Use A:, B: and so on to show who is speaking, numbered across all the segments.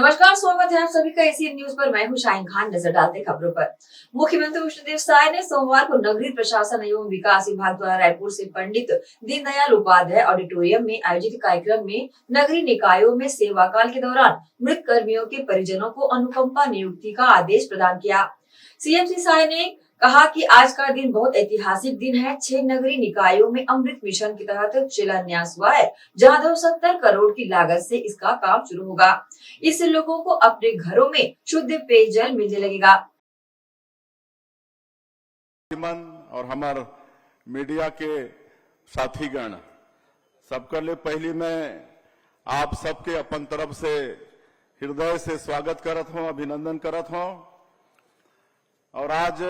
A: नमस्कार, स्वागत है आप सभी का एसीएन न्यूज पर। मैं हूं शाहीन खान। नजर डालते खबरों पर। मुख्यमंत्री विष्णुदेव साय ने सोमवार को नगरीय प्रशासन एवं विकास विभाग द्वारा रायपुर से पंडित दीनदयाल उपाध्याय ऑडिटोरियम में आयोजित कार्यक्रम में नगरीय निकायों में सेवाकाल के दौरान मृत कर्मियों के परिजनों को अनुकंपा नियुक्ति का आदेश प्रदान किया। सीएम श्री साय ने कहा कि आज का दिन बहुत ऐतिहासिक दिन है। 6 नगरीय निकायों में अमृत मिशन के तहत शिलान्यास हुआ है, जहां 270 करोड़ की लागत से इसका काम शुरू होगा। इससे लोगों को अपने घरों में शुद्ध पेयजल मिलने लगेगा।
B: और हमारे मीडिया के साथीगण सबके लिए पहली मैं आप सबके अपन तरफ से हृदय से स्वागत करत हूं, अभिनंदन करत हूं। और आज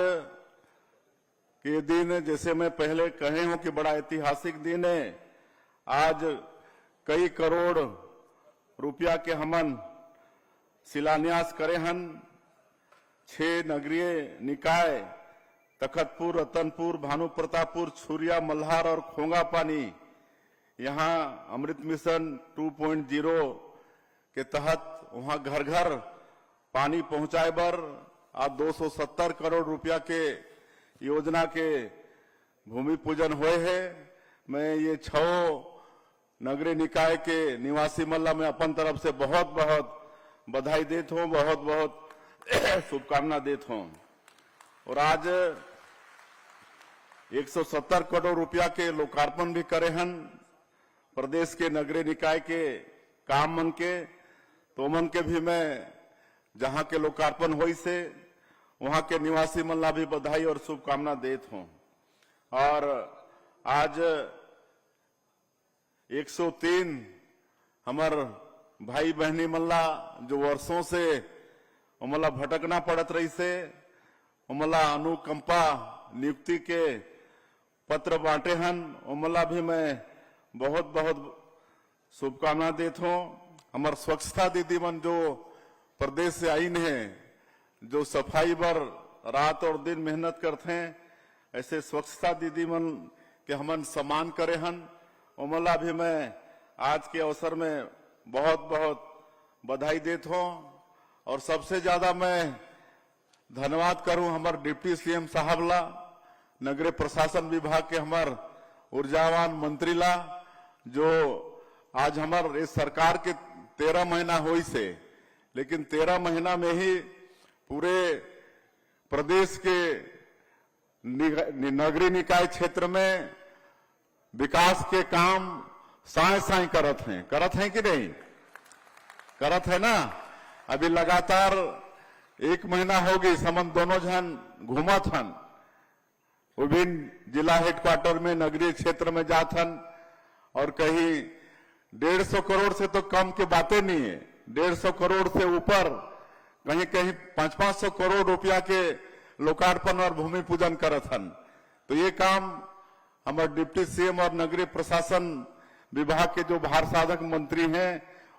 B: ये दिन, जैसे मैं पहले कहे हूं कि बड़ा ऐतिहासिक दिन है। आज कई करोड़ रुपया के हमन शिलान्यास करे हन। 6 नगरीय निकाय तखतपुर, रतनपुर, भानु प्रतापपुर, छुरिया, मल्हार और खोंगा पानी, यहाँ अमृत मिशन 2.0 के तहत वहां घर घर पानी पहुंचाए बर आज 270 करोड़ रुपया के योजना के भूमि पूजन हुए है। मैं ये 6 नगरीय निकाय के निवासी मल्ला में अपन तरफ से बहुत बहुत बधाई देता हूं, बहुत बहुत शुभकामना देता हूं। और आज 170 करोड़ रुपया के लोकार्पण भी करे हन प्रदेश के नगरीय निकाय के काम मन के। तो मन के भी मैं जहां के लोकार्पण हुई से वहां के निवासी मन ला भी बधाई और शुभकामना देता हूं। और आज 103 हमार भाई बहनी मल्ला जो वर्षों से उमला भटकना पड़त रही से, उमला अनुकंपा नियुक्ति के पत्र बांटे हन, उमला भी मैं बहुत बहुत शुभकामना देता हूं। हमार स्वच्छता दीदी मन जो प्रदेश से आई हैं, जो सफाई पर रात और दिन मेहनत करते हैं, ऐसे स्वच्छता दीदी मन के हमन सम्मान करे हन, उमला भी मैं आज के अवसर में बहुत बहुत बधाई देता हूं। और सबसे ज्यादा मैं धन्यवाद करूं हमारे डिप्टी सीएम साहब ला, नगरीय प्रशासन विभाग के हमार ऊर्जावान मंत्री ला, जो आज हमार इस सरकार के 13 महीना हुई से, लेकिन 13 महीना में ही पूरे प्रदेश के नगरीय निकाय क्षेत्र में विकास के काम साए साए करत हैं कि नहीं करत है ना। अभी लगातार 1 महीना हो गई समन दोनों जन घूमत हन, विभिन्न जिला हेडक्वार्टर में नगरीय क्षेत्र में जात हन, और कहीं 150 करोड़ से तो कम की बातें नहीं है, 150 करोड़ से ऊपर, कहीं कहीं 500-500 करोड़ रुपया के लोकार्पण और भूमि पूजन करत हन। तो ये काम हमारे डिप्टी सीएम और नगरीय प्रशासन विभाग के जो भार साधक मंत्री हैं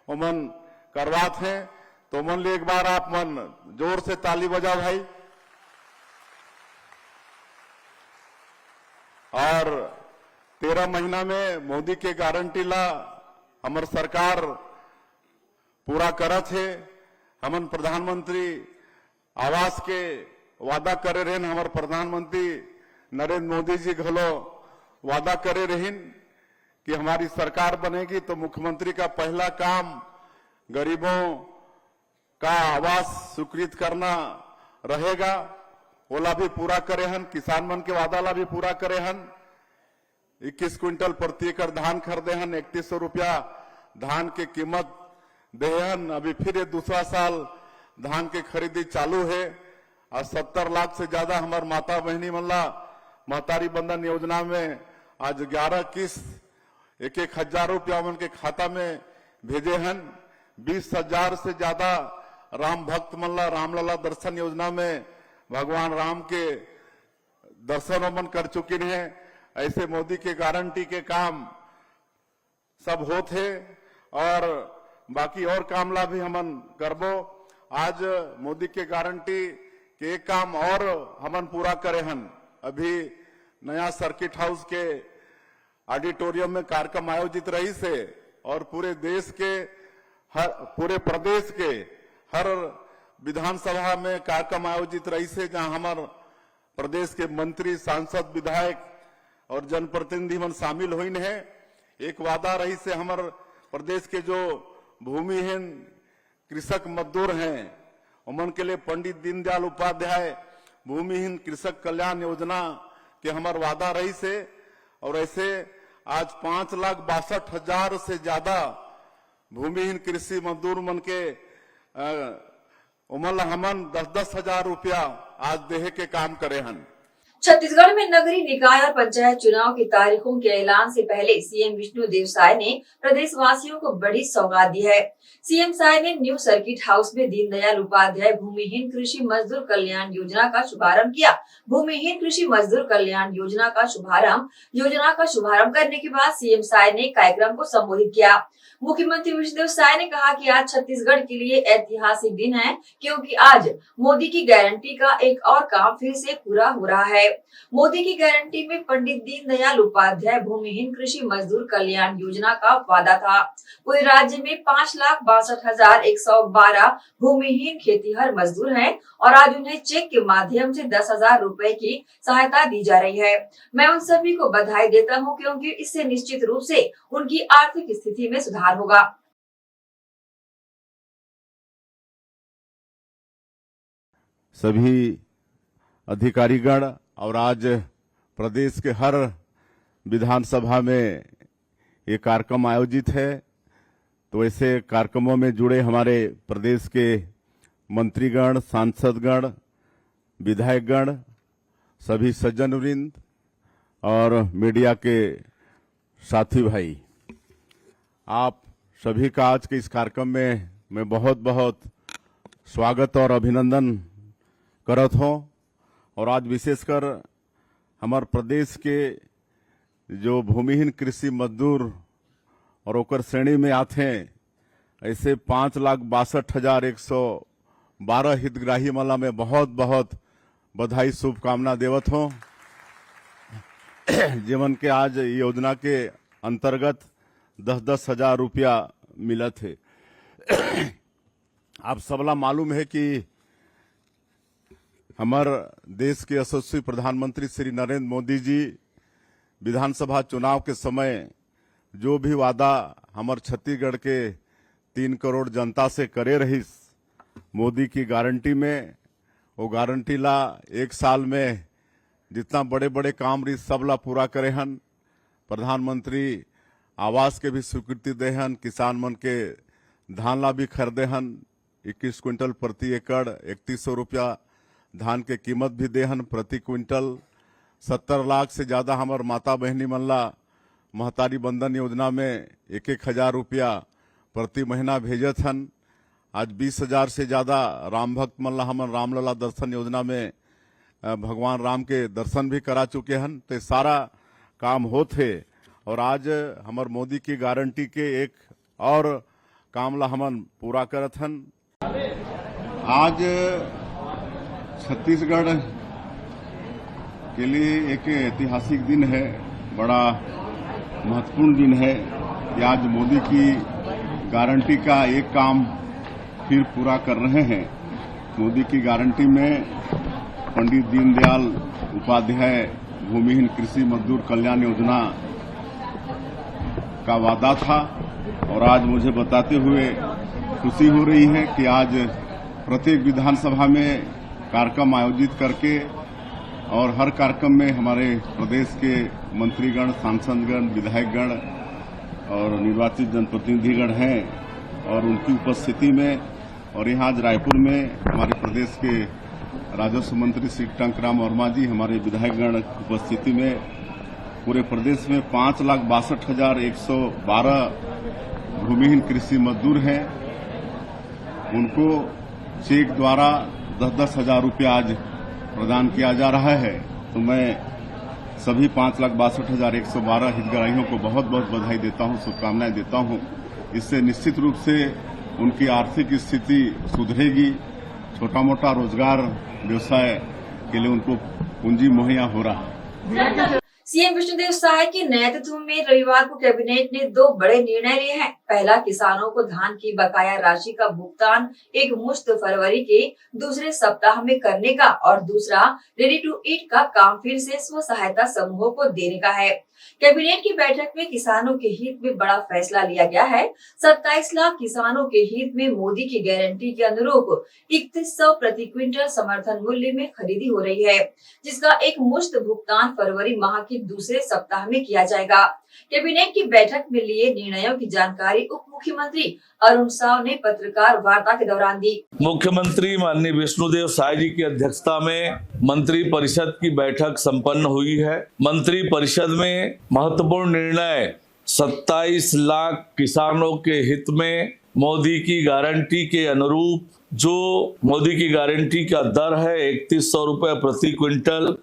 B: उमन करवात हैं। तो मन ले एक बार आप मन जोर से ताली बजाओ भाई। और 13 महीना में मोदी के गारंटी ला हमार सरकार पूरा करत है। हमन प्रधानमंत्री आवास के वादा करे रहन, हमारे प्रधानमंत्री नरेंद्र मोदी जी घलो वादा करे रहिन कि हमारी सरकार बनेगी तो मुख्यमंत्री का पहला काम गरीबों का आवास स्वीकृत करना रहेगा। ओला भी पूरा करे हन, किसान मन के वादा ला भी पूरा करे हन। 21 क्विंटल प्रति एकड़ धान खरीदे हन, 3100 रुपया धान के कीमत दे हन। अभी फिर ये दूसरा साल धान के खरीदी चालू है। और 70 लाख से ज्यादा हमारे माता बहनी मल्ला महतारी बंधन योजना में आज 11 किस्त 1-1 हजार रुपया उनके खाता में भेजे हन। 20,000 से ज्यादा राम भक्त मल्ला रामलला दर्शन योजना में भगवान राम के दर्शन मन कर चुके हैं। ऐसे मोदी के गारंटी के काम सब होते और बाकी और काम ला भी हमन करबो। आज मोदी के गारंटी के एक काम और हमन पूरा करे हन। अभी नया सर्किट हाउस के ऑडिटोरियम में कार्यक्रम आयोजित रही से और पूरे देश के पूरे प्रदेश के हर विधानसभा में कार्यक्रम आयोजित रही से, जहां हमार प्रदेश के मंत्री, सांसद, विधायक और जनप्रतिनिधि मन शामिल हुई है। एक वादा रही से हमार प्रदेश के जो भूमिहीन कृषक मजदूर हैं उमन के लिए पंडित दीनदयाल उपाध्याय भूमिहीन कृषक कल्याण योजना के हमार वादा रही से, और ऐसे आज 5,62,000 से ज्यादा भूमिहीन कृषि मजदूर मन के उमन हमन 10-10 हजार रुपया आज देहे के काम करे हन।
A: छत्तीसगढ़ में नगरीय निकाय और पंचायत चुनाव की तारीखों के ऐलान से पहले सीएम विष्णुदेव साय ने प्रदेशवासियों को बड़ी सौगात दी है। सीएम साय ने न्यू सर्किट हाउस में दीनदयाल उपाध्याय भूमिहीन कृषि मजदूर कल्याण योजना का शुभारंभ किया। भूमिहीन कृषि मजदूर कल्याण योजना का शुभारंभ करने के बाद सीएम साय ने कार्यक्रम को संबोधित किया। मुख्यमंत्री विष्णुदेव साय ने कहा कि आज छत्तीसगढ़ के लिए ऐतिहासिक दिन है, क्योंकि आज मोदी की गारंटी का एक और काम फिर से पूरा हो रहा है। मोदी की गारंटी में पंडित दीनदयाल उपाध्याय भूमिहीन कृषि मजदूर कल्याण योजना का वादा था। पूरे राज्य में 5,62,112 भूमिहीन खेतीहर मजदूर हैं और आज उन्हें चेक के माध्यम से 10,000 रुपए की सहायता दी जा रही है। मैं उन सभी को बधाई देता हूं, क्योंकि इससे निश्चित रूप से उनकी आर्थिक स्थिति में सुधार होगा।
B: सभी अधिकारीगण और आज प्रदेश के हर विधानसभा में ये कार्यक्रम आयोजित है, तो ऐसे कार्यक्रमों में जुड़े हमारे प्रदेश के मंत्रीगण, सांसदगण, विधायकगण, सभी सज्जनवृंद और मीडिया के साथी भाई, आप सभी का आज के इस कार्यक्रम में मैं बहुत बहुत स्वागत और अभिनंदन करत हूं। और आज विशेषकर हमारे प्रदेश के जो भूमिहीन कृषि मजदूर और ओकर श्रेणी में आते हैं, ऐसे 5,62,112 हितग्राही मला में बहुत बहुत बधाई शुभकामना देवत हूं, जीवन के आज योजना के अंतर्गत 10-10 हजार रुपया मिला थे। आप सबला मालूम है कि हमारे देश के यशस्वी प्रधानमंत्री श्री नरेंद्र मोदी जी विधानसभा चुनाव के समय जो भी वादा हमारे छत्तीसगढ़ के 3 करोड़ जनता से करे रहीस, मोदी की गारंटी में वो गारंटी ला एक साल में जितना बड़े बड़े काम रही सबला पूरा करे हन। प्रधानमंत्री आवास के भी स्वीकृति दे हन, किसान मन के धान ला भी खरीदे हन, 21 क्विंटल प्रति एकड़ 3100 रुपया धान के कीमत भी दे हन प्रति क्विंटल। 70 लाख से ज्यादा हमार माता बहनी मन ला महतारी बंधन योजना में 1,000 रुपया प्रति महीना भेजत हन। आज 20,000 से ज्यादा राम भक्त मन ला हमन रामलला दर्शन योजना में भगवान राम के दर्शन भी करा चुके हन। तो सारा काम होते और आज हमार मोदी की गारंटी के एक और काम ला हमन पूरा करत हन। आज छत्तीसगढ़ के लिए एक ऐतिहासिक दिन है, बड़ा महत्वपूर्ण दिन है कि आज मोदी की गारंटी का एक काम फिर पूरा कर रहे हैं। मोदी की गारंटी में पंडित दीनदयाल उपाध्याय भूमिहीन कृषि मजदूर कल्याण योजना का वादा था और आज मुझे बताते हुए खुशी हो रही है कि आज प्रत्येक विधानसभा में कार्यक्रम आयोजित करके और हर कार्यक्रम में हमारे प्रदेश के मंत्रीगण, सांसदगण, विधायकगण और निर्वाचित जनप्रतिनिधिगण हैं और उनकी उपस्थिति में, और यहाँ आज रायपुर में हमारे प्रदेश के राजस्व मंत्री श्री टंकराम वर्मा जी, हमारे विधायकगण उपस्थिति में पूरे प्रदेश में 5,62,112 भूमिहीन कृषि मजदूर हैं। उनको चेक द्वारा 10-10 हजार रुपया आज प्रदान किया जा रहा है। तो मैं सभी 5,62,112 हितग्राहियों को बहुत बहुत बधाई देता हूं, शुभकामनाएं देता हूं। इससे निश्चित रूप से उनकी आर्थिक स्थिति सुधरेगी, छोटा मोटा रोजगार व्यवसाय के लिए उनको पूंजी मुहैया हो रहा है।
A: सीएम विष्णुदेव साय के नेतृत्व में रविवार को कैबिनेट ने 2 बड़े निर्णय लिए हैं। पहला, किसानों को धान की बकाया राशि का भुगतान एक मुश्त फरवरी के दूसरे सप्ताह में करने का और दूसरा, रेडी टू ईट का काम फिर से स्व सहायता समूहों को देने का है। कैबिनेट की बैठक में किसानों के हित में बड़ा फैसला लिया गया है। 27 लाख किसानों के हित में मोदी की गारंटी के अनुरूप 3100 प्रति क्विंटल समर्थन मूल्य में खरीदी हो रही है, जिसका एक मुश्त भुगतान फरवरी माह के दूसरे सप्ताह में किया जाएगा। कैबिनेट की बैठक में लिए निर्णयों की जानकारी उप मुख्यमंत्री अरुण साव ने पत्रकार वार्ता के दौरान दी।
C: मुख्यमंत्री माननीय विष्णुदेव साय जी की अध्यक्षता में मंत्री परिषद की बैठक संपन्न हुई है। मंत्री परिषद में महत्वपूर्ण निर्णय 27 लाख किसानों के हित में मोदी की गारंटी के अनुरूप जो मोदी की गारंटी का दर है 3100 रुपए प्रति क्विंटल,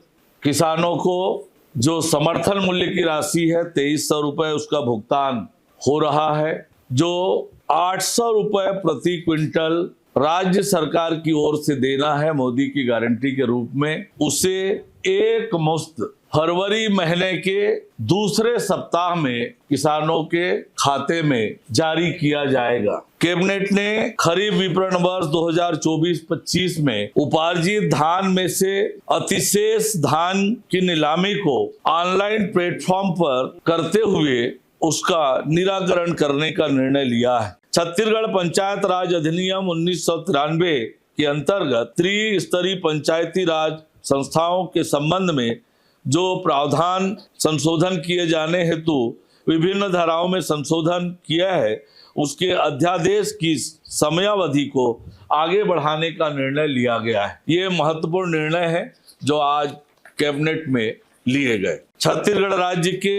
C: किसानों को जो समर्थन मूल्य की राशि है 2300 रुपए उसका भुगतान हो रहा है, जो 800 रुपए प्रति क्विंटल राज्य सरकार की ओर से देना है मोदी की गारंटी के रूप में, उसे एक मुश्त फरवरी महीने के दूसरे सप्ताह में किसानों के खाते में जारी किया जाएगा। कैबिनेट ने खरीफ विपणन वर्ष 2024-25 में उपार्जित धान में से अतिशेष धान की नीलामी को ऑनलाइन प्लेटफॉर्म पर करते हुए उसका निराकरण करने का निर्णय लिया है। छत्तीसगढ़ पंचायत राज अधिनियम 1993 के अंतर्गत त्रिस्तरीय पंचायती राज संस्थाओं के संबंध में जो प्रावधान संशोधन किए जाने हेतु विभिन्न धाराओं में संशोधन किया है, उसके अध्यादेश की समयावधि को आगे बढ़ाने का निर्णय लिया गया है। ये महत्वपूर्ण निर्णय है जो आज कैबिनेट में लिए गए। छत्तीसगढ़ राज्य के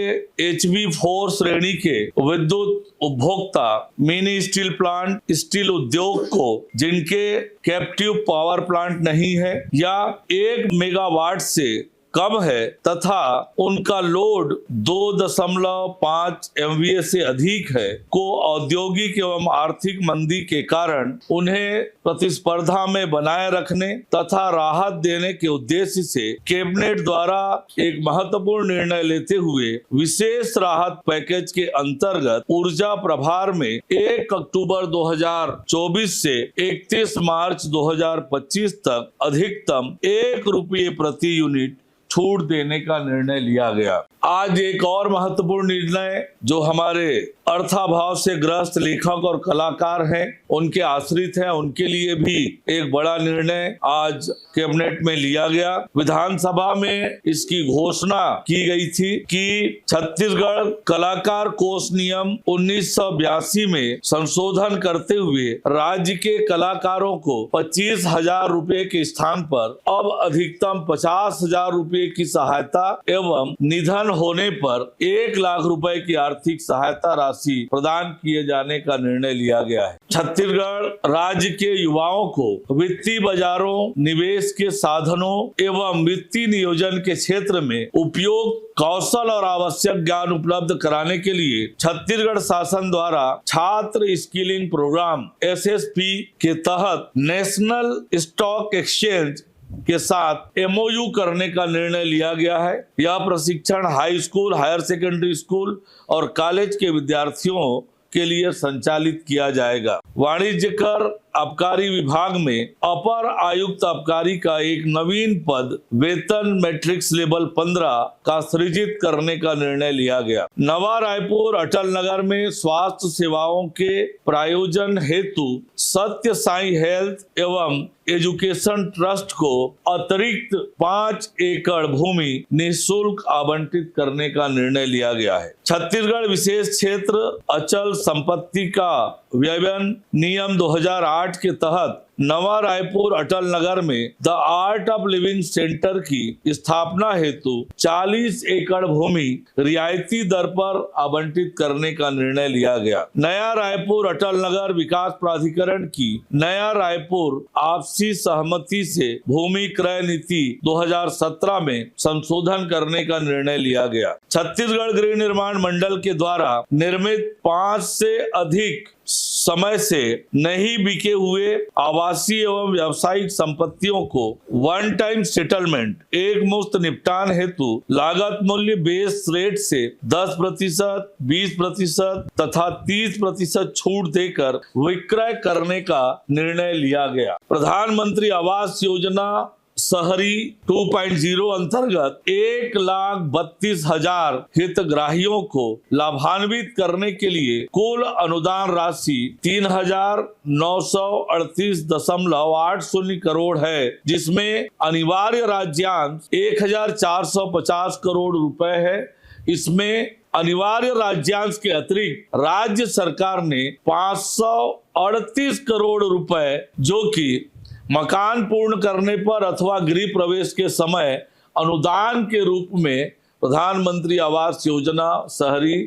C: HB4 श्रेणी के विद्युत उपभोक्ता मिनी स्टील प्लांट, स्टील उद्योग को जिनके कैप्टिव पावर प्लांट नहीं है या 1 मेगावाट से कम है तथा उनका लोड 2.5 MVA से अधिक है को औद्योगिक एवं आर्थिक मंदी के कारण उन्हें प्रतिस्पर्धा में बनाए रखने तथा राहत देने के उद्देश्य से कैबिनेट द्वारा एक महत्वपूर्ण निर्णय लेते हुए विशेष राहत पैकेज के अंतर्गत ऊर्जा प्रभार में 1 अक्टूबर 2024 से 31 मार्च 2025 तक अधिकतम ₹1 प्रति यूनिट छूट देने का निर्णय लिया गया। आज एक और महत्वपूर्ण निर्णय जो हमारे अर्थाभाव से ग्रस्त लेखक और कलाकार हैं, उनके आश्रित हैं, उनके लिए भी एक बड़ा निर्णय आज कैबिनेट में लिया गया। विधानसभा में इसकी घोषणा की गई थी कि छत्तीसगढ़ कलाकार कोष नियम 1982 में संशोधन करते हुए राज्य के कलाकारों को 25,000 रुपए के स्थान पर अब अधिकतम 50,000 रुपए की सहायता एवं निधन होने पर 1 लाख रुपए की आर्थिक सहायता राशि प्रदान किए जाने का निर्णय लिया गया है। छत्तीसगढ़ राज्य के युवाओं को वित्तीय बाजारों, निवेश के साधनों एवं वित्तीय नियोजन के क्षेत्र में उपयोग कौशल और आवश्यक ज्ञान उपलब्ध कराने के लिए छत्तीसगढ़ शासन द्वारा छात्र स्किलिंग प्रोग्राम SSP के तहत नेशनल स्टॉक एक्सचेंज के साथ MOU करने का निर्णय लिया गया है। यह प्रशिक्षण high school, higher secondary school और कॉलेज के विद्यार्थियों के लिए संचालित किया जाएगा। वाणिज्य कर आबकारी विभाग में अपर आयुक्त आबकारी का एक नवीन पद वेतन मैट्रिक्स लेवल 15 का सृजित करने का निर्णय लिया गया। नवा रायपुर अटल नगर में स्वास्थ्य सेवाओं के प्रायोजन हेतु सत्य साई हेल्थ एवं एजुकेशन ट्रस्ट को अतिरिक्त 5 एकड़ भूमि निःशुल्क आवंटित करने का निर्णय लिया गया है। छत्तीसगढ़ विशेष क्षेत्र अचल संपत्ति का व्ययन नियम 2008 के तहत नवा रायपुर अटल नगर में the art of living centre की स्थापना हेतु 40 एकड़ भूमि रियायती दर पर आवंटित करने का निर्णय लिया गया। नया रायपुर अटल नगर विकास प्राधिकरण की नया रायपुर आपसी सहमति से भूमि क्रय नीति 2017 में संशोधन करने का निर्णय लिया गया। छत्तीसगढ़ गृह निर्माण मंडल के द्वारा निर्मित 5 से अधिक समय से नहीं बिके हुए आवास आवासीय एवं व्यावसायिक संपत्तियों को वन टाइम सेटलमेंट एक मुश्त निपटान हेतु लागत मूल्य बेस रेट से 10%, 20% तथा 30% छूट देकर विक्रय करने का निर्णय लिया गया। प्रधानमंत्री आवास योजना शहरी 2.0 अंतर्गत 1,32,000 हितग्राहियों को लाभान्वित करने के लिए कुल अनुदान राशि 3,938.80 करोड़ है, जिसमें अनिवार्य राज्यांश 1,450 करोड़ रुपए है। इसमें अनिवार्य राज्यांश के अतिरिक्त राज्य सरकार ने 538 करोड़ रुपए जो कि मकान पूर्ण करने पर अथवा गृह प्रवेश के समय अनुदान के रूप में प्रधानमंत्री आवास योजना शहरी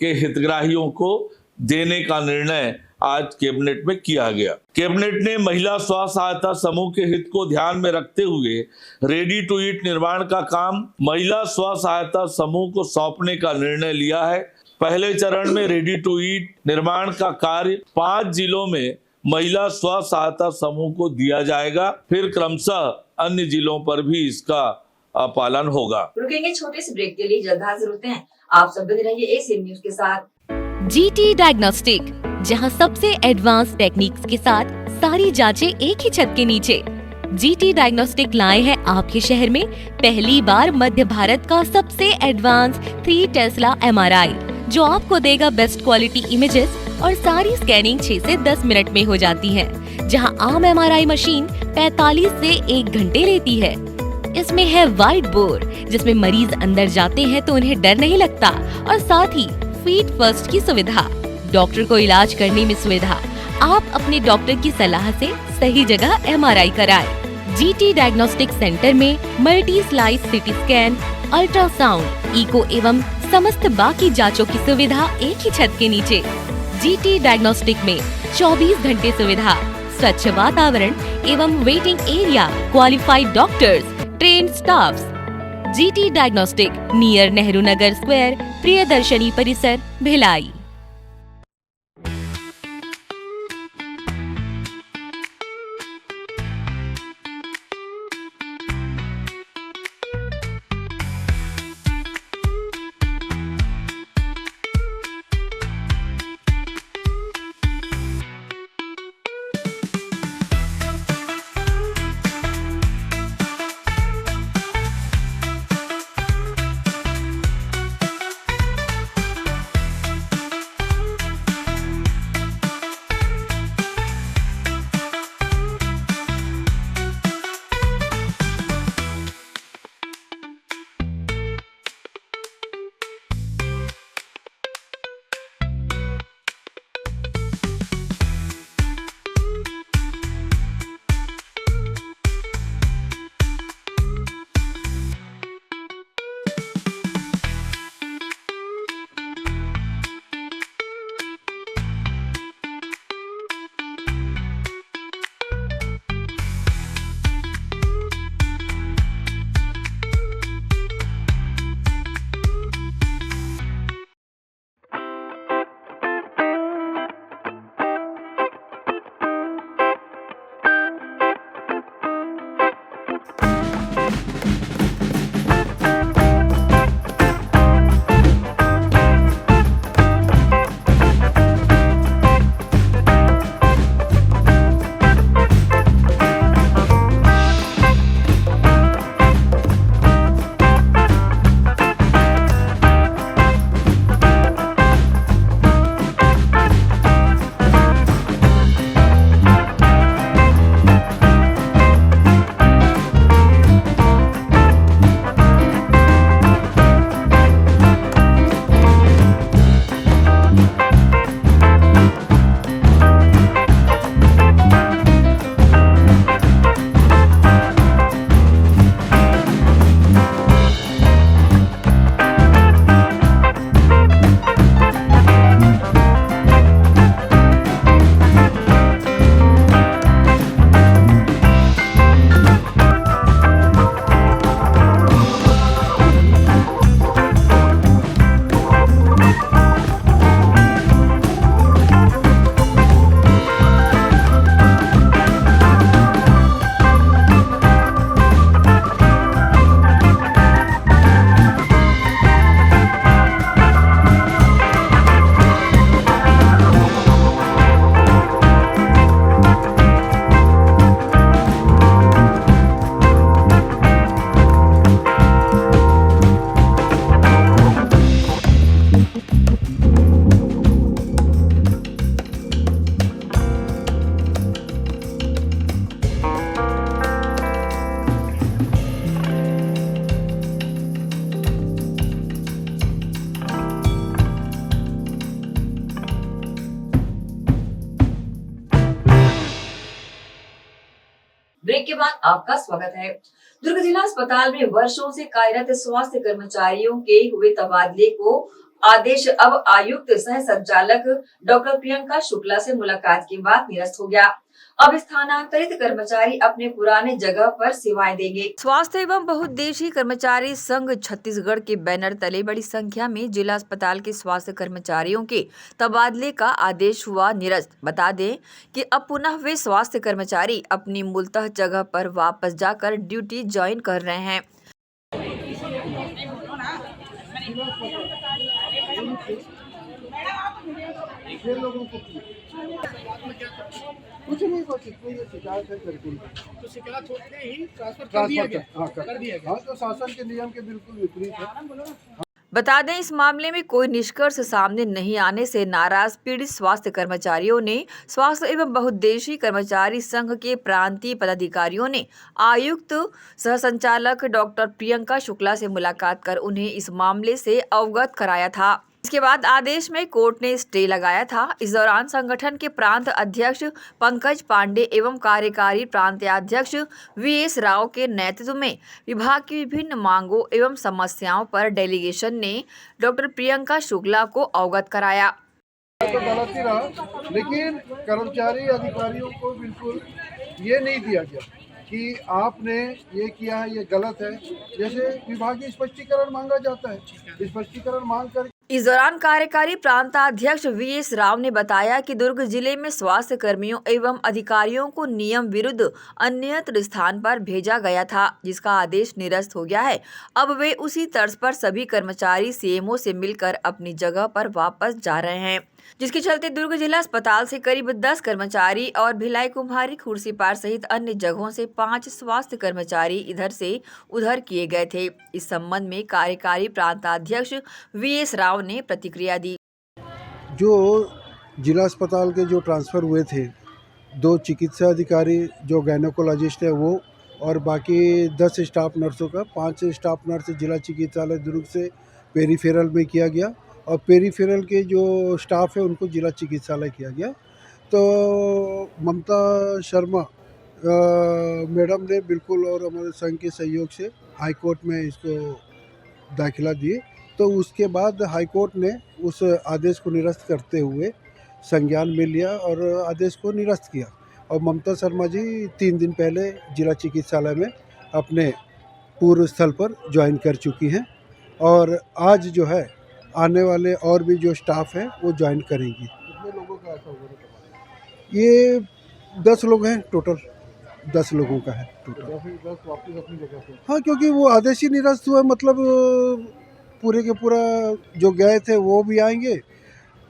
C: के हितग्राहियों को देने का निर्णय आज कैबिनेट में किया गया। कैबिनेट ने महिला स्व सहायता समूह के हित को ध्यान में रखते हुए रेडी टू ईट निर्माण का काम महिला स्व सहायता समूह को सौंपने का निर्णय लिया है। पहले चरण में रेडी टू ईट निर्माण का कार्य 5 जिलों में महिला स्व सहायता समूह को दिया जाएगा, फिर क्रमशः अन्य जिलों पर भी इसका पालन होगा।
A: रुकेंगे छोटे से ब्रेक के लिए, जल्द हाजिर होते हैं। आप सब बने रहिए एसीएन न्यूज के साथ।
D: जीटी डायग्नोस्टिक, जहां सबसे एडवांस टेक्निक्स के साथ सारी जांचें एक ही छत के नीचे। जीटी डायग्नोस्टिक लाए हैं आपके शहर में पहली बार मध्य भारत का सबसे एडवांस 3 टेस्ला MRI, जो आपको देगा बेस्ट क्वालिटी इमेजेस और सारी स्कैनिंग 6 से 10 मिनट में हो जाती है, जहां आम MRI मशीन 45 से 1 घंटे लेती है। इसमें है वाइट बोर्ड, जिसमें मरीज अंदर जाते हैं तो उन्हें डर नहीं लगता, और साथ ही फीट फर्स्ट की सुविधा, डॉक्टर को इलाज करने में सुविधा। आप अपने डॉक्टर की सलाह से सही जगह MRI कराएं। जीटी डायग्नोस्टिक सेंटर में multi slice CT scan, ultrasound, echo एवं समस्त बाकी जांचों की सुविधा एक ही छत के नीचे। जीटी डायग्नोस्टिक में 24 घंटे सुविधा, स्वच्छ वातावरण एवं waiting area, qualified doctors, trained staffs. GT diagnostic, near Nehru Nagar square, Priyadarshini परिसर, भिलाई।
A: ब्रेक के बाद आपका स्वागत है। दुर्ग जिला अस्पताल में वर्षों से कार्यरत स्वास्थ्य कर्मचारियों के हुए तबादले को आदेश अब आयुक्त सह संचालक डॉक्टर प्रियंका शुक्ला से मुलाकात के बाद निरस्त हो गया। अब स्थानांतरित कर्मचारी अपने पुराने जगह पर सेवाएं देंगे। स्वास्थ्य एवं बहुउद्देशीय कर्मचारी संघ छत्तीसगढ़ के बैनर तले बड़ी संख्या में जिला अस्पताल के स्वास्थ्य कर्मचारियों के तबादले का आदेश हुआ निरस्त। बता दें कि अब पुनः वे स्वास्थ्य कर्मचारी अपनी मूलतः जगह पर वापस जाकर ड्यूटी ज्वाइन कर रहे हैं।
E: कुछ नहीं कोई शिकायत है बिल्कुल
F: तो शिकायत होते ही ट्रांसफर कर दिया गया।
E: हाँ तो शासन के नियम के बिल्कुल विपरीत है।
A: बता दें इस मामले में कोई निष्कर्ष सामने नहीं आने से नाराज पीड़ित स्वास्थ्य कर्मचारियों ने स्वास्थ्य एवं बहुउद्देशीय कर्मचारी संघ के प्रांतीय पदाधिकारियों ने आयुक्त सह संचालक डॉक्टर प्रियंका शुक्ला से मुलाकात कर उन्हें इस मामले से अवगत कराया था। इसके बाद आदेश में कोर्ट ने स्टे लगाया था। इस दौरान संगठन के प्रांत अध्यक्ष पंकज पांडे एवं कार्यकारी प्रांतीयाध्यक्ष वीएस राव के नेतृत्व में विभाग की विभिन्न मांगों एवं समस्याओं पर डेलीगेशन ने डॉक्टर प्रियंका शुक्ला को अवगत कराया।
E: तो गलत ही रहा, लेकिन कर्मचारी अधिकारियों को बिल्कुल ये नहीं दिया गया कि आपने ये किया है, ये गलत है। जैसे विभागीय स्पष्टीकरण मांगा जाता है, स्पष्टीकरण मांग कर।
A: इस दौरान कार्यकारी प्रांताध्यक्ष वीएस राव ने बताया कि दुर्ग जिले में स्वास्थ्य कर्मियों एवं अधिकारियों को नियम विरुद्ध अन्यत्र स्थान पर भेजा गया था, जिसका आदेश निरस्त हो गया है। अब वे उसी तर्ज पर सभी कर्मचारी सीएमओ से मिलकर अपनी जगह पर वापस जा रहे हैं, जिसके चलते दुर्ग जिला अस्पताल से करीब 10 कर्मचारी और भिलाई कुम्हारी खुर्सीपार सहित अन्य जगहों से 5 स्वास्थ्य कर्मचारी इधर से उधर किए गए थे। इस संबंध में कार्यकारी प्रांताध्यक्ष वीएस राव ने प्रतिक्रिया दी।
E: जो जिला अस्पताल के जो ट्रांसफ़र हुए थे, 2 चिकित्सा अधिकारी जो गायनेकोलॉजिस्ट है वो, और बाकी 10 स्टाफ नर्सों का 5 स्टाफ नर्स जिला चिकित्सालय दुर्ग से पेरीफेरल में किया गया और पेरीफेरल के जो स्टाफ है उनको जिला चिकित्सालय किया गया। तो ममता शर्मा मैडम ने बिल्कुल और हमारे संघ के सहयोग से हाई कोर्ट में इसको दाखिला दिए। तो उसके बाद हाई कोर्ट ने उस आदेश को निरस्त करते हुए संज्ञान में लिया और आदेश को निरस्त किया। और ममता शर्मा जी 3 दिन पहले जिला चिकित्सालय में अपने पूर्व स्थल पर ज्वाइन कर चुकी हैं और आज जो है आने वाले और भी जो स्टाफ है वो ज्वाइन करेंगी। कितने लोगों का ऐसा होगा? ये 10 लोग हैं टोटल, 10 लोगों का है टोटल।
F: 10 वापस अपनी जगह पे।
E: हाँ, क्योंकि वो आदेश ही निरस्त हुआ, मतलब पूरे के पूरा जो गए थे वो भी आएंगे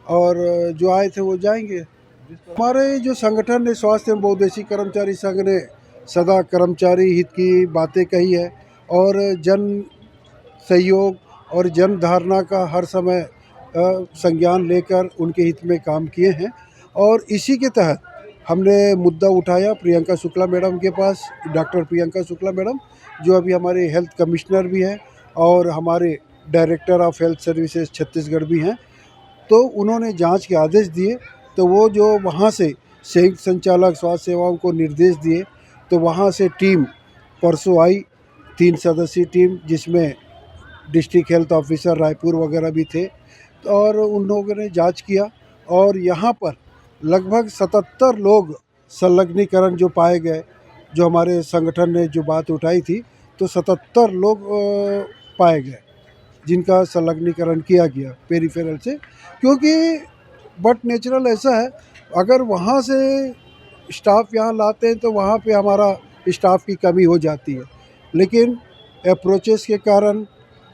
E: और जो आए थे वो जाएंगे। हमारे जो संगठन है स्वास्थ्य एवं बहुउद्देशीय कर्मचारी संघ ने सदा कर्मचारी हित की बातें कही है और जन सहयोग और जन धारणा का हर समय संज्ञान लेकर उनके हित में काम किए हैं। और इसी के तहत हमने मुद्दा उठाया प्रियंका शुक्ला मैडम के पास। डॉक्टर प्रियंका शुक्ला मैडम जो अभी हमारे हेल्थ कमिश्नर भी हैं और हमारे director of health services Chhattisgarh भी हैं। तो उन्होंने जांच के आदेश दिए, तो वो जो वहाँ से संयुक्त संचालक स्वास्थ्य सेवाओं को निर्देश दिए, तो वहाँ से टीम परसों आई, 3 सदस्यीय टीम, जिसमें डिस्ट्रिक्ट हेल्थ ऑफिसर रायपुर वगैरह भी थे। और उन लोगों ने जांच किया और यहाँ पर लगभग 77 लोग संलग्नीकरण जो पाए गए, जो हमारे संगठन ने जो बात उठाई थी, तो 77 लोग पाए गए जिनका संलग्नीकरण किया गया पेरीफेरल से। क्योंकि बट नेचुरल ऐसा है, अगर वहाँ से स्टाफ यहाँ लाते हैं तो वहाँ पे हमारा स्टाफ की कमी हो जाती है, लेकिन अप्रोचेस के कारण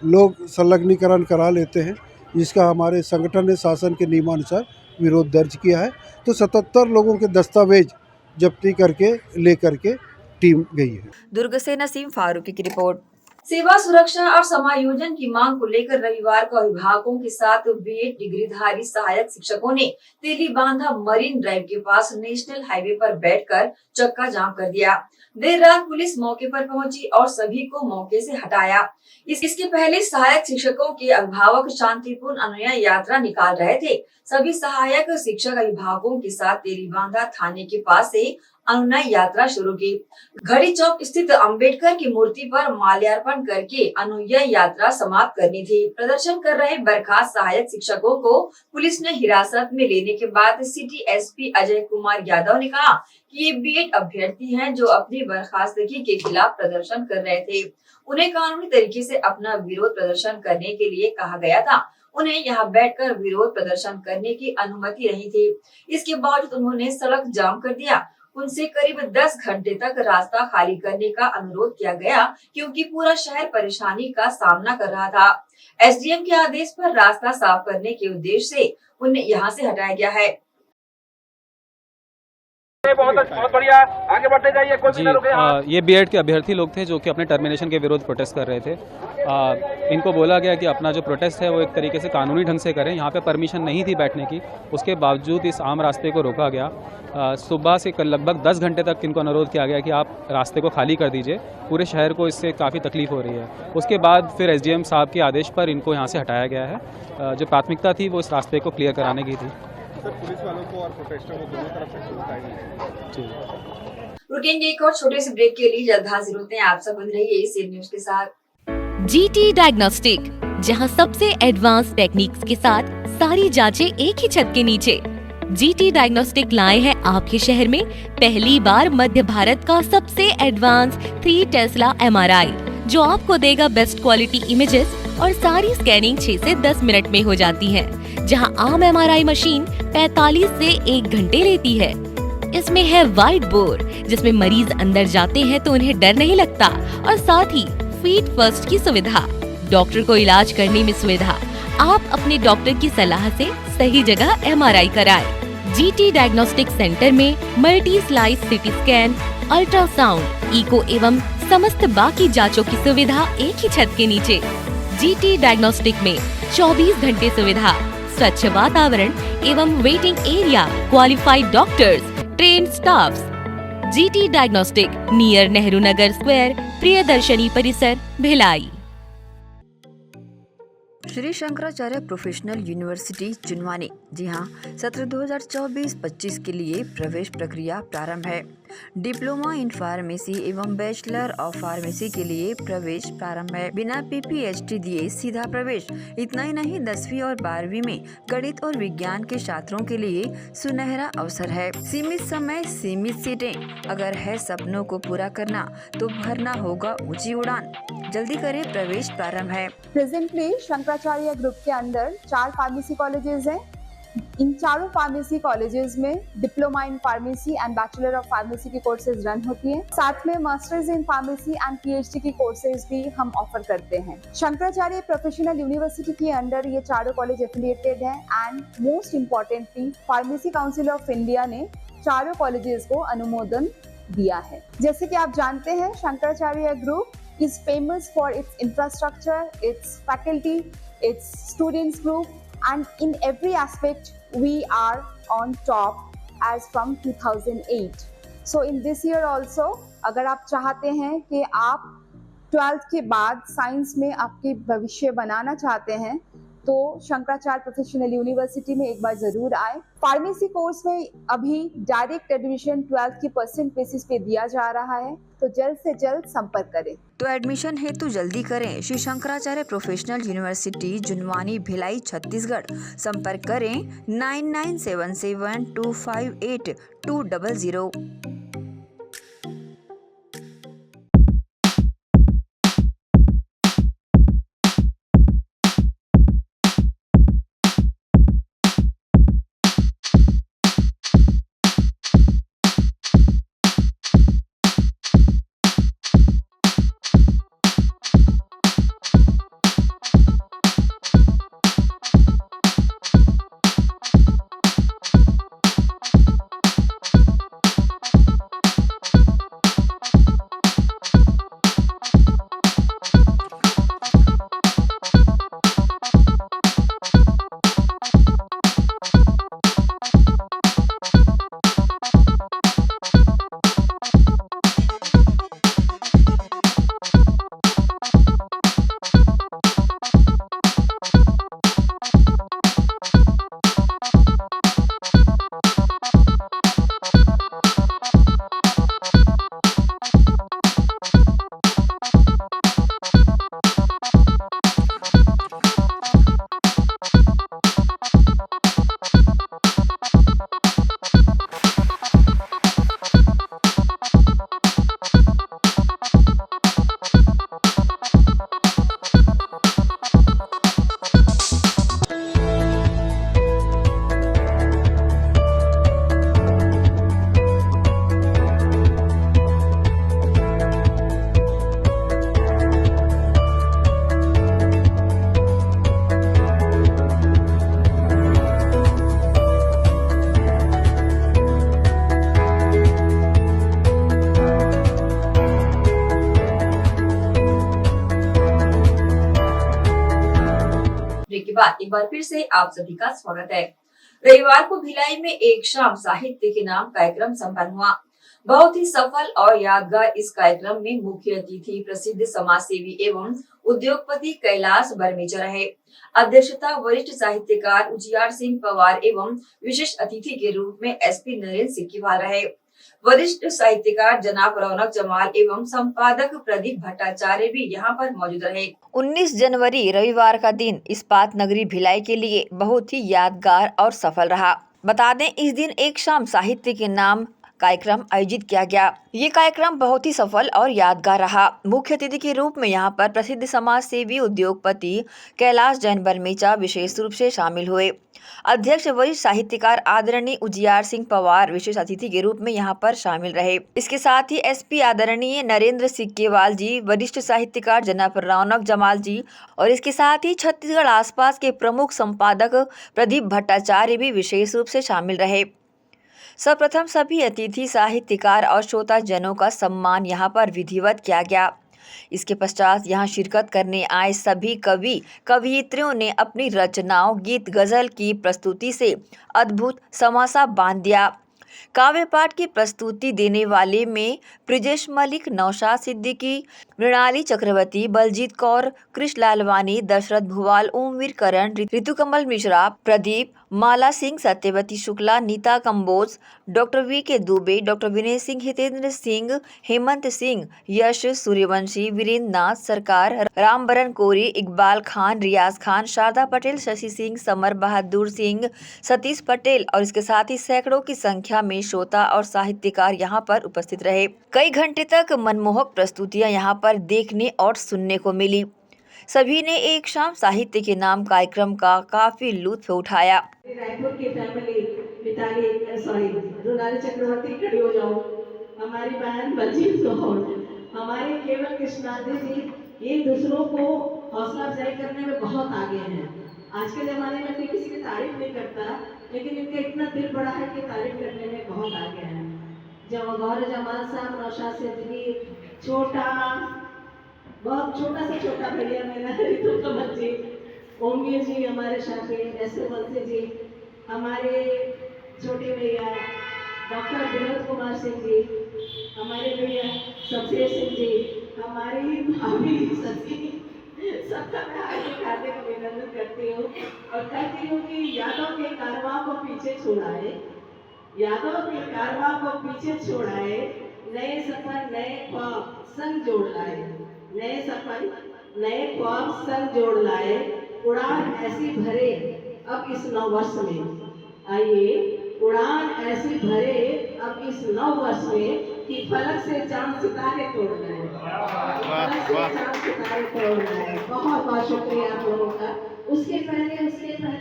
E: लोग संलग्नीकरण करा लेते हैं, जिसका हमारे संगठन ने शासन के नियमानुसार विरोध दर्ज किया है। तो 77 लोगों के दस्तावेज जब्ती करके लेकर के टीम गई है।
A: दुर्ग से नसीम फारूकी की रिपोर्ट। सेवा सुरक्षा और समायोजन की मांग को लेकर रविवार को अभिभावकों के साथ बीएड डिग्रीधारी सहायक शिक्षकों ने तेलीबांधा मरीन ड्राइव के पास नेशनल हाईवे पर बैठकर चक्का जाम कर दिया। देर रात पुलिस मौके पर पहुंची और सभी को मौके से हटाया। इसके पहले सहायक शिक्षकों के अभिभावक शांतिपूर्ण अनुनय यात्रा निकाल रहे थे। सभी सहायक शिक्षक अभिभावकों के साथ तेलीबांधा थाने के पास से अनुनय यात्रा शुरू की। घड़ी चौक स्थित अंबेडकर की मूर्ति पर माल्यार्पण करके अनुनय यात्रा समाप्त करनी थी। प्रदर्शन कर रहे बर्खास्त सहायक शिक्षकों को पुलिस ने हिरासत में लेने के बाद सिटी एसपी अजय कुमार यादव ने कहा कि ये बीएड अभ्यर्थी हैं जो अपनी बर्खास्तगी के खिलाफ प्रदर्शन कर रहे थे। उन्हें कानूनी तरीके से अपना विरोध प्रदर्शन करने के लिए कहा गया था। उन्हें यहाँ बैठकर विरोध प्रदर्शन करने की अनुमति नहीं थी। इसके बावजूद उन्होंने सड़क जाम कर दिया। उनसे करीब 10 घंटे तक रास्ता खाली करने का अनुरोध किया गया क्योंकि पूरा शहर परेशानी का सामना कर रहा था। एसडीएम के आदेश पर रास्ता साफ करने के उद्देश्य से उन्हें यहाँ से हटाया गया है।
G: बहुत बढ़िया, आगे बढ़ते जाइए, कोई भी ना रुके। ये बीएड के अभ्यर्थी लोग थे जो कि अपने टर्मिनेशन के विरोध प्रोटेस्ट कर रहे थे। इनको बोला गया कि अपना जो प्रोटेस्ट है वो एक तरीके से कानूनी ढंग से करें। यहाँ पे परमिशन नहीं थी बैठने की, उसके बावजूद इस आम रास्ते को रोका गया। सुबह से लगभग 10 घंटे तक इनको अनुरोध किया गया कि आप रास्ते को खाली कर दीजिए, पूरे शहर को इससे काफ़ी तकलीफ हो रही है। उसके बाद फिर एसडीएम साहब के आदेश पर इनको यहाँ से हटाया गया है। जो प्राथमिकता थी वो इस रास्ते को क्लियर कराने की थी।
F: सर, पुलिस वालों को और प्रोटेस्टर को दोनों तरफ से बताइए।
A: रुकेंगे एक और छोटे से ब्रेक के लिए, जल्द हाजिर होते हैं। आप सब बन रहिए इस न्यूज के साथ।
D: जीटी डायग्नोस्टिक, जहां सबसे एडवांस टेक्निक्स के साथ सारी जांचें एक ही छत के नीचे। जीटी डायग्नोस्टिक लाए हैं आपके शहर में पहली बार मध्य भारत का सबसे एडवांस 3 टेस्ला एमआरआई, जो आपको देगा बेस्ट क्वालिटी इमेजेस और सारी स्कैनिंग 6 से 10 मिनट में हो जाती है, जहां आम एमआरआई मशीन 45 से 1 घंटे लेती है। इसमें है वाइट बोर्ड, जिसमें मरीज अंदर जाते हैं तो उन्हें डर नहीं लगता, और साथ ही फीट फर्स्ट की सुविधा, डॉक्टर को इलाज करने में सुविधा। आप अपने डॉक्टर की सलाह से सही जगह एमआरआई कराएं। जीटी डायग्नोस्टिक सेंटर में multi slice CT scan, ultrasound, echo एवं समस्त बाकी जांचों की सुविधा एक ही छत के नीचे। जीटी डायग्नोस्टिक में 24 घंटे सुविधा, स्वच्छ वातावरण एवं waiting area, qualified doctors, trained staffs. GT diagnostic, near Nehru Nagar square, Priyadarshini परिसर, भिलाई।
A: श्री शंकराचार्य प्रोफेशनल यूनिवर्सिटी जुनवानी, जी हाँ, सत्र 2024-25 के लिए प्रवेश प्रक्रिया प्रारंभ है। डिप्लोमा इन फार्मेसी एवं बैचलर ऑफ फार्मेसी के लिए प्रवेश प्रारंभ है। बिना PPHD दिए सीधा प्रवेश। इतना ही नहीं, 10वीं और 12वीं में गणित और विज्ञान के छात्रों के लिए सुनहरा अवसर है। सीमित समय, सीमित सीटें। अगर है सपनों को पूरा करना तो भरना होगा ऊंची उड़ान। जल्दी करें, प्रवेश प्रारंभ है।
H: प्रेजेंटली शंकराचार्य ग्रुप के अंदर 4 फार्मेसी कॉलेजेस हैं। इन चारों फार्मेसी कॉलेजेस में diploma in pharmacy and bachelor of pharmacy की कोर्सेज रन होती हैं। साथ में masters in pharmacy and PhD की कोर्सेज भी हम ऑफर करते हैं। शंकराचार्य प्रोफेशनल यूनिवर्सिटी के अंडर ये चारों कॉलेज एफिलिएटेड हैं and most importantly pharmacy council of India ने चारों कॉलेजेस को अनुमोदन दिया है। जैसे कि आप जानते हैं, Shankaracharya group is famous for its infrastructure, its faculty, its students group, and in every aspect we are on top as from 2008. So in this year also, अगर आप चाहते हैं कि आप 12th के बाद साइंस में आपके भविष्य बनाना चाहते हैं तो शंकराचार्य प्रोफेशनल यूनिवर्सिटी में एक बार जरूर आए। फार्मेसी कोर्स में अभी डायरेक्ट एडमिशन 12th की % बेसिस पे दिया जा रहा है, तो जल्द से जल्द संपर्क करें।
A: तो एडमिशन हेतु जल्दी करें। Shri Shankaracharya professional university Junwani, Bhilai, Chhattisgarh. संपर्क करें 9977258200। बाद एक बार फिर से आप सभी का स्वागत है। रविवार को भिलाई में एक शाम साहित्य के नाम कार्यक्रम संपन्न हुआ। बहुत ही सफल और यादगार इस कार्यक्रम में मुख्य अतिथि प्रसिद्ध समाजसेवी एवं उद्योगपति कैलाश बरमेजा रहे। अध्यक्षता वरिष्ठ साहित्यकार उजियार सिंह पवार एवं विशेष अतिथि के रूप में एसपी नरेंद्र सिक्कीवाल रहे। वरिष्ठ साहित्यकार जनाब रौनक जमाल एवं संपादक प्रदीप भट्टाचार्य भी यहाँ पर मौजूद रहे। 19 जनवरी रविवार का दिन इस्पात नगरी भिलाई के लिए बहुत ही यादगार और सफल रहा। बता दें, इस दिन एक शाम साहित्य के नाम कार्यक्रम आयोजित किया गया। ये कार्यक्रम बहुत ही सफल और यादगार रहा। मुख्य अतिथि के रूप में यहाँ पर प्रसिद्ध समाज सेवी उद्योगपति कैलाश जैन बरमेजा विशेष रूप से शामिल हुए। अध्यक्ष वरिष्ठ साहित्यकार आदरणीय उजियार सिंह पवार विशेष अतिथि के रूप में यहाँ पर शामिल रहे। इसके साथ ही एसपी आदरणीय नरेंद्र सिक्कीवाल जी, वरिष्ठ साहित्यकार जनाब रौनक जमाल जी और इसके साथ ही छत्तीसगढ़ आसपास के प्रमुख संपादक प्रदीप भट्टाचार्य भी विशेष रूप से शामिल रहे। सर्वप्रथम सभी अतिथि साहित्यकार और श्रोता जनों का सम्मान यहाँ पर विधिवत किया गया। इसके पश्चात यहाँ शिरकत करने आए सभी कवि कवयित्रियों ने अपनी रचनाओं, गीत, गजल की प्रस्तुति से अद्भुत समासा बांध दिया। काव्य पाठ की प्रस्तुति देने वाले में Brijesh Malik, Naushad Siddiqui, Mrinali Chakraborty, Baljeet Kaur, Krishna Lalwani, Dashrath Bhuwal, Omveer Karan, Ritukamal Mishra, Pradeep, Mala Singh, Satyavati Shukla, Neeta Kamboj, doctor V K. Dubey, doctor Vinay Singh, Hitendra Singh, Hemant Singh, Yash Suryavanshi, Virendra Nath Sarkar, Rambaran Kori, Iqbal Khan, Riyaz Khan, Sharda Patel, Shashi Singh, Samar Bahadur Singh, Satish Patel और इसके साथ ही सैकड़ों की संख्या में श्रोता और साहित्यकार यहाँ पर उपस्थित रहे। कई घंटे तक मनमोहक प्रस्तुतियाँ यहाँ पर देखने और सुनने को मिली। सभी ने एक शाम साहित्य के नाम कार्यक्रम का काफी लुत्फ उठाया।
I: रायपुर की फैमिली रुनाली चक्रवर्ती खड़ी हो जाओ, हमारी बहन बलजीत कौर, हमारे केवल कृष्णादी जी, ये दूसरों को हौसला अफजाई करने में बहुत आगे हैं। आज के जमाने में कोई किसी की तारीफ नहीं करता, लेकिन इनका इतना दिल बड़ा है कि तारीफ करने में बहुत आगे हैं। गौर जमाल साहब, नौशाद सिद्दीकी, छोटा, बहुत छोटा से छोटा भैया मेरा ऋतुकमल जी, ओमवीर जी हमारे साथी, ऐसे बलते जी, हमारे छोटे भैया डॉक्टर विनोद कुमार सिंह जी, हमारे भैया शमशेर सिंह जी, हमारी भाभी सती, सबका मैं आगे खाते को अभिनंदन करती हूँ और कहती हूँ कि यादों के कारवां को पीछे छोड़ाए, यादों के कारवां को पीछे छोड़ाए, नए सफर नए ख्वाब संग जोड़ लाए, नए सफर नए ख्वाब संग जोड़ लाए, उड़ान ऐसी भरे अब इस नव वर्ष में, आइए उड़ान ऐसी भरे अब इस नव वर्ष में कि फलक से चांद सितारे तोड़ लाए, फलक से चांद सितारे तोड़ लाए। बहुत बहुत शुक्रिया आप लोगों का। उसके पहले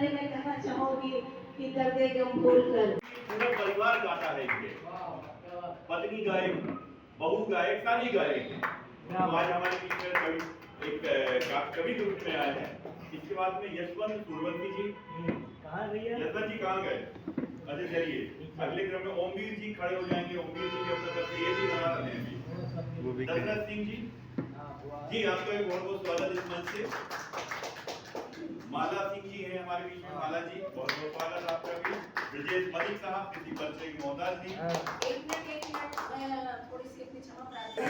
I: मैं कहना चाहूँगी कि दर्दे गम भूल कर
J: पूरा परिवार गाता है, पत्नी गाए, बहू गाए, साली गाए। आज हमारे बीच में कवि ग्रुप में आए हैं। इसके बाद में यशवंत सूर्यवंशी जी, यशवंत जी कहाँ गए? अच्छा चलिए, अगले क्रम में ओमवीर जी खड़े हो जाएंगे। ओमवीर जी के अपने तरफ ये भी बना रहे हैं अभी। दशरथ सिंह जी, जी आपका एक बहुत बहुत स्वागत इस मंच से। माला सिंह जी हैं हमारे बीच में, माला जी बहुत बहुत स्वागत आपका भी। ब्रिजेश मलिक साहब, किसी परिचय की मोहताज नहीं।
I: थोड़ी सी अपनी क्षमा प्रार्थना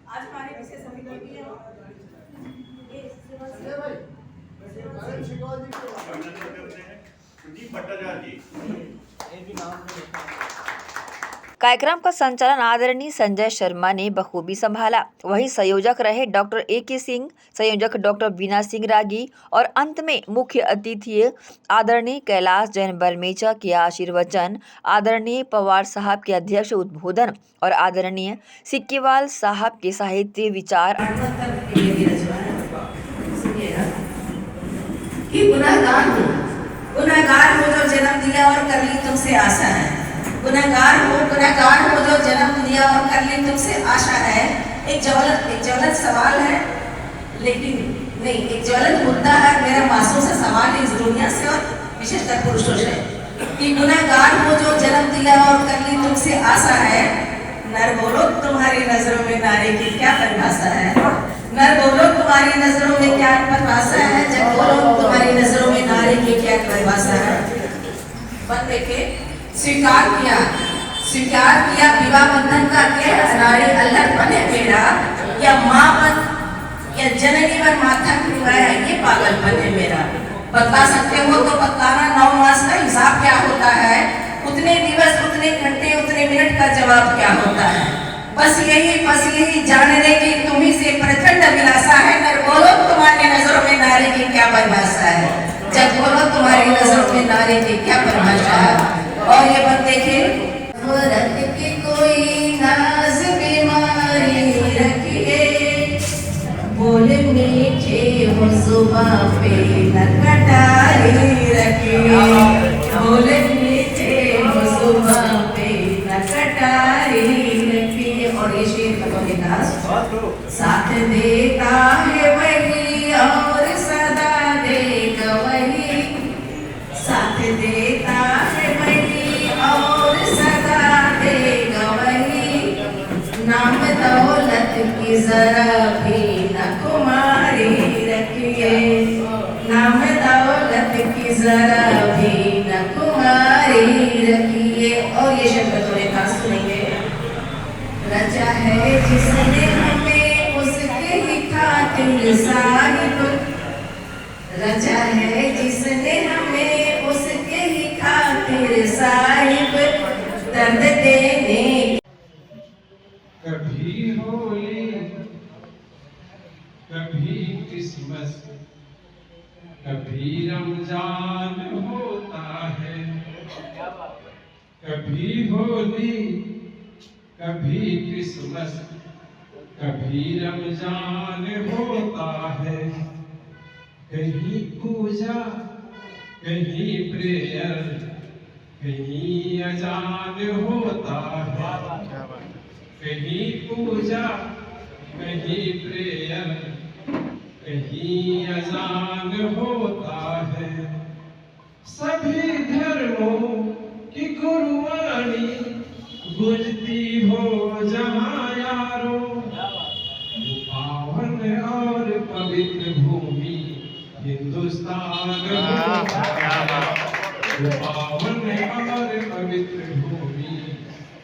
I: आज हमारे विशेष अतिथि हैं
J: प्रदीप भट्टाचार्य जी।
A: कार्यक्रम का संचालन आदरणीय संजय शर्मा ने बखूबी संभाला। वहीं संयोजक रहे डॉक्टर ए.के. सिंह, संयोजक डॉक्टर बीना सिंह रागी और अंत में मुख्य अतिथि आदरणीय कैलाश जैन बरमेजा के आशीर्वचन, आदरणीय पवार साहब के अध्यक्ष उद्बोधन और आदरणीय सिक्कीवाल साहब के साहित्य विचार।
I: गुनहगार हो जो जन्म दिया और कर ली तुमसे आशा है, गुनहगार हो जो जन्म दिया और कर ली तुमसे आशा है। एक ज्वलंत सवाल है, लेकिन नहीं, एक ज्वलंत मुद्दा है मेरा मासूम सा सवाल इस दुनिया से और विशेषकर पुरुषों से कि गुनहगार हो जो जन्म दिया और कर ली तुमसे आशा है, नर बोलो तुम्हारी नजरों में नारी की क्या परिभाषा है। नर बोलो तुम्हारी नजरों में क्या परिभाषा है। जब बोलो तुम्हारी नजरों में नारी की क्या परिभाषा है। बंदे के स्वीकार किया विवाह बंधन का के नारी अल्लाह बने मेरा, या माँ बन या जननी बन माथा खुलवाया, ये पागल बने मेरा। बता सकते हो तो बताना 9 मास का हिसाब क्या होता है, उतने दिवस उतने घंटे उतने मिनट का जवाब क्या होता है। बस यही जानने की तुम्ही से प्रचंड अभिलाषा है। नर बोलो तुम्हारी नजरों में नारी की क्या परिभाषा है। जब बोलो तुम्हारी नजरों में नारी की क्या परिभाषा है। और ये बात देखिए, की कोई नाज बीमारी रखिए, बोले मीठे हो सुबह पे न कटारी रखिए, बोले मीठे हो सुबह पे न कटारी रखिए। और ये शेर का साथ देता है वही और सदा देगा वही, साथ देता है वही और सदा देगा वही। नाम दौलत की जरा भी न कुमारी रखिए, नाम दौलत की जरा भी न कुमारी रखिए। और ये शब्द थोड़े खास सुनेंगे। रचा है जिसने हमें उसके ही खातिर साहिब, रचा है जिसने हमें उसके ही खातिर साहिब, दर्द देने।
K: कभी होली कभी क्रिसमस कभी रमजान होता है, कभी होली कभी क्रिसमस कभी रमजान होता है। कहीं पूजा कहीं प्रेयर कहीं अजान होता है, कहीं पूजा कहीं प्रेयर कहीं अजान होता है। सभी धर्मों की गुरुवाणी गुजती हो जहाँ यारों, पावन और पवित्र भूमि हिंदुस्तान होता है, पावन और पवित्र भूमि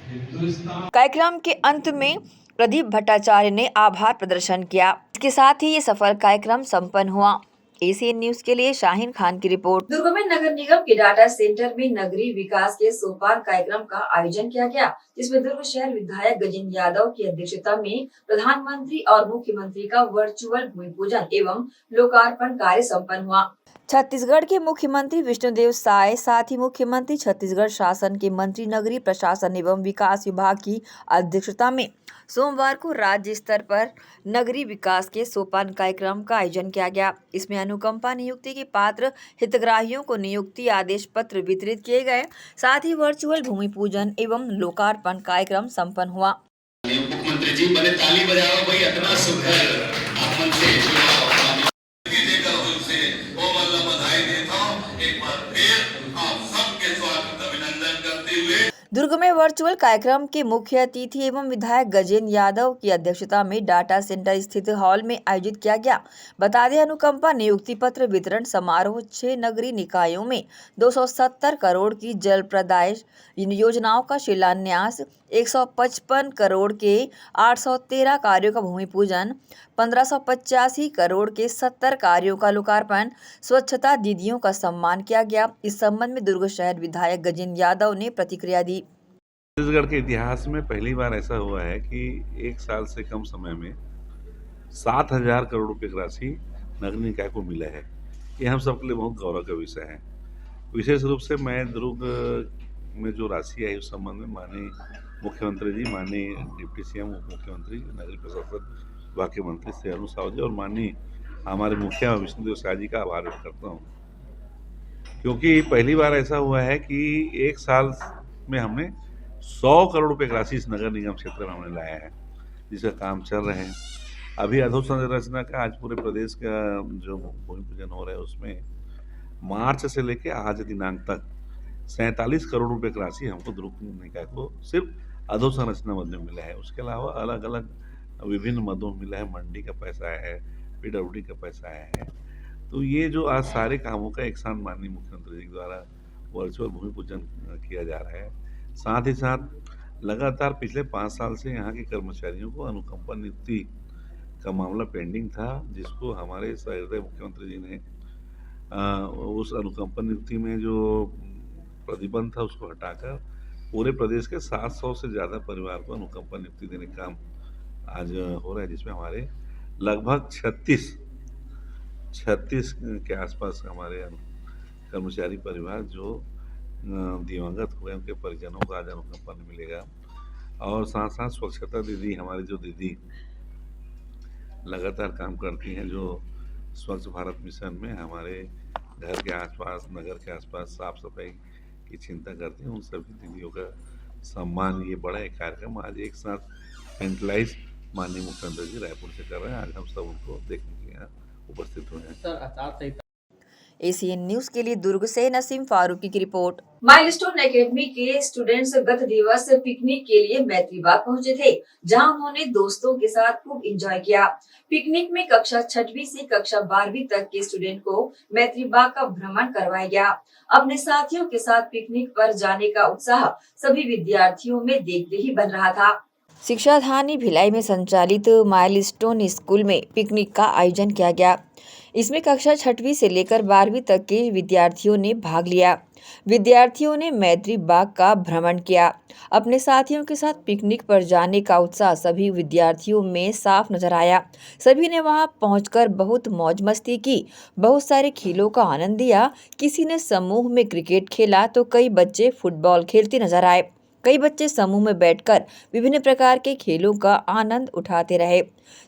K: हिंदुस्तान।
A: कार्यक्रम के अंत में प्रदीप भट्टाचार्य ने आभार प्रदर्शन किया। इसके साथ ही ये सफल कार्यक्रम संपन्न हुआ। एसीएन न्यूज के लिए शाहीन खान की रिपोर्ट। दुर्ग में नगर निगम के डाटा सेंटर में नगरीय विकास के सोपान कार्यक्रम का आयोजन किया गया, जिसमें दुर्ग शहर विधायक गजेंद्र यादव की अध्यक्षता में प्रधानमंत्री और मुख्यमंत्री का वर्चुअल भूमि पूजन एवं लोकार्पण कार्य संपन्न हुआ। छत्तीसगढ़ के मुख्यमंत्री विष्णुदेव साय साथ ही मुख्यमंत्री छत्तीसगढ़ शासन के मंत्री नगरीय प्रशासन एवं विकास विभाग की अध्यक्षता में सोमवार को राज्य स्तर पर नगरीय विकास के सोपान कार्यक्रम का आयोजन किया गया। इसमें अनुकंपा नियुक्ति के पात्र हितग्राहियों को नियुक्ति आदेश पत्र वितरित किए गए, साथ ही वर्चुअल भूमि पूजन एवं लोकार्पण कार्यक्रम संपन्न हुआ।
L: मुख्यमंत्री जी बड़े ताली बजाओ भाई, इतना सुघर आप मन से देकर उनसे वो मतलब बधाई देता हूं। एक बार फिर आप सबके स्वागत अभिनंदन करते हुए
A: दुर्ग में वर्चुअल कार्यक्रम के मुख्य अतिथि एवं विधायक गजेंद्र यादव की अध्यक्षता में डाटा सेंटर स्थित हॉल में आयोजित किया गया। बता दें, अनुकंपा नियुक्ति पत्र वितरण समारोह 6 नगरीय निकायों में 270 करोड़ की जलप्रदाय योजनाओं का शिलान्यास, 155 करोड़ के 813 कार्यों का भूमि पूजन, 1585 करोड़ के 70 कार्यों का लोकार्पण, स्वच्छता दीदियों का सम्मान किया गया। इस संबंध में दुर्ग शहर विधायक गजेंद्र यादव ने प्रतिक्रिया दी।
M: छत्तीसगढ़ के इतिहास में पहली बार ऐसा हुआ है कि एक साल से कम समय में 7,000 करोड़ रुपए की राशि नगर निकाय को मिला है। ये हम सबके लिए बहुत गौरव का विषय है। विशेष रूप से मैं दुर्ग में जो राशि आई उस संबंध में माननीय मुख्यमंत्री जी, माननीय डिप्टी सीएम, उप मुख्यमंत्री, नगरीय प्रशासन विभाग के मंत्री श्री अरुण साहू जी और माननीय हमारे मुखिया विष्णुदेव साय जी का आभार व्यक्त करता हूँ, क्योंकि पहली बार ऐसा हुआ है कि एक साल में हमने 100 करोड़ रुपए की राशि इस नगर निगम क्षेत्र में हमने लाया है, जिसका काम चल रहे हैं। अभी अधोसंरचना का आज पूरे प्रदेश का जो भूमि पूजन हो रहा है उसमें मार्च से लेकर आज दिनांक तक 47 करोड़ रुपए की राशि हमको दुर्ग निकाय को सिर्फ अधोसंरचना मद में मिला है। उसके अलावा अलग अलग विभिन्न मदों में मिला है, मंडी का पैसा आया है, PWD का पैसा आया है। तो ये जो आज सारे कामों का एक साथ माननीय मुख्यमंत्री जी द्वारा वर्चुअल भूमि पूजन किया जा रहा है। साथ ही साथ लगातार पिछले 5 साल से यहाँ के कर्मचारियों को अनुकंपा नियुक्ति का मामला पेंडिंग था, जिसको हमारे सहृदय मुख्यमंत्री जी ने उस अनुकंपा नियुक्ति में जो प्रतिबंध था उसको हटाकर पूरे प्रदेश के 700 से ज़्यादा परिवार को अनुकंपा नियुक्ति देने का काम आज हो रहा है, जिसमें हमारे लगभग 36 के आसपास हमारे कर्मचारी परिवार जो दिवंगत हुए उनके परिजनों को आज अनुकंपा मिलेगा। और साथ साथ स्वच्छता दीदी, हमारी जो दीदी लगातार काम करती हैं, जो स्वच्छ भारत मिशन में हमारे घर के आसपास, नगर के आसपास साफ सफाई की चिंता करती हैं, उन सभी दीदियों का सम्मान ये बड़ा एक कार्यक्रम आज एक साथ सेंट्रलाइज माननीय मुख्यमंत्री जी रायपुर से कर रहे हैं। आज हम सब उनको देखने के लिए यहाँ उपस्थित हुए हैं।
A: एसीएन न्यूज के लिए दुर्ग से नसीम फारूकी की रिपोर्ट। माइलस्टोन एकेडमी के स्टूडेंट्स गत दिवस पिकनिक के लिए मैत्री बाग पहुंचे थे, जहां उन्होंने दोस्तों के साथ खूब एंजॉय किया। पिकनिक में कक्षा 6वीं से कक्षा 12वीं तक के स्टूडेंट को मैत्री बाग का भ्रमण करवाया गया। अपने साथियों के साथ पिकनिक पर जाने का उत्साह सभी विद्यार्थियों में देखते ही बन रहा था। शिक्षा धानी भिलाई में संचालित माइलस्टोन स्कूल में पिकनिक का आयोजन किया गया। इसमें कक्षा 6वीं से लेकर 12वीं तक के विद्यार्थियों ने भाग लिया। विद्यार्थियों ने मैत्री बाग का भ्रमण किया। अपने साथियों के साथ पिकनिक पर जाने का उत्साह सभी विद्यार्थियों में साफ नजर आया। सभी ने वहां पहुंचकर बहुत मौज मस्ती की, बहुत सारे खेलों का आनंद लिया। किसी ने समूह में क्रिकेट खेला तो कई बच्चे फुटबॉल खेलते नजर आए। कई बच्चे समूह में बैठकर विभिन्न प्रकार के खेलों का आनंद उठाते रहे।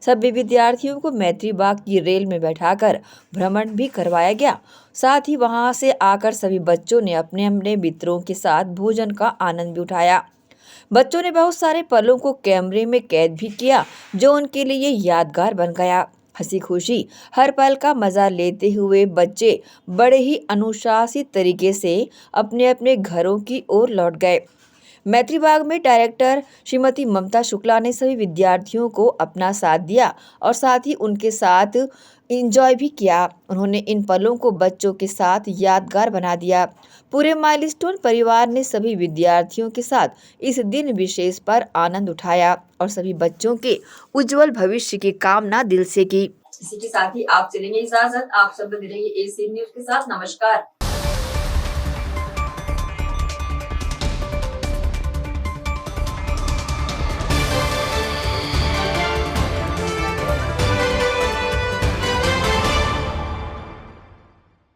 A: सभी विद्यार्थियों को मैत्री बाग की रेल में बैठाकर भ्रमण भी करवाया गया। साथ ही वहां से आकर सभी बच्चों ने अपने अपने मित्रों के साथ भोजन का आनंद भी उठाया। बच्चों ने बहुत सारे पलों को कैमरे में कैद भी किया, जो उनके लिए यादगार बन गया। हंसी खुशी हर पल का मजा लेते हुए बच्चे बड़े ही अनुशासित तरीके से अपने अपने घरों की ओर लौट गए। मैत्री बाग में डायरेक्टर श्रीमती ममता शुक्ला ने सभी विद्यार्थियों को अपना साथ दिया और साथ ही उनके साथ एंजॉय भी किया। उन्होंने इन पलों को बच्चों के साथ यादगार बना दिया। पूरे माइलस्टोन परिवार ने सभी विद्यार्थियों के साथ इस दिन विशेष पर आनंद उठाया और सभी बच्चों के उज्जवल भविष्य की कामना दिल से की। इसी के साथ ही आप चलेंगे इजाजत। आप सब बने रहिए एसीएन न्यूज के साथ। नमस्कार।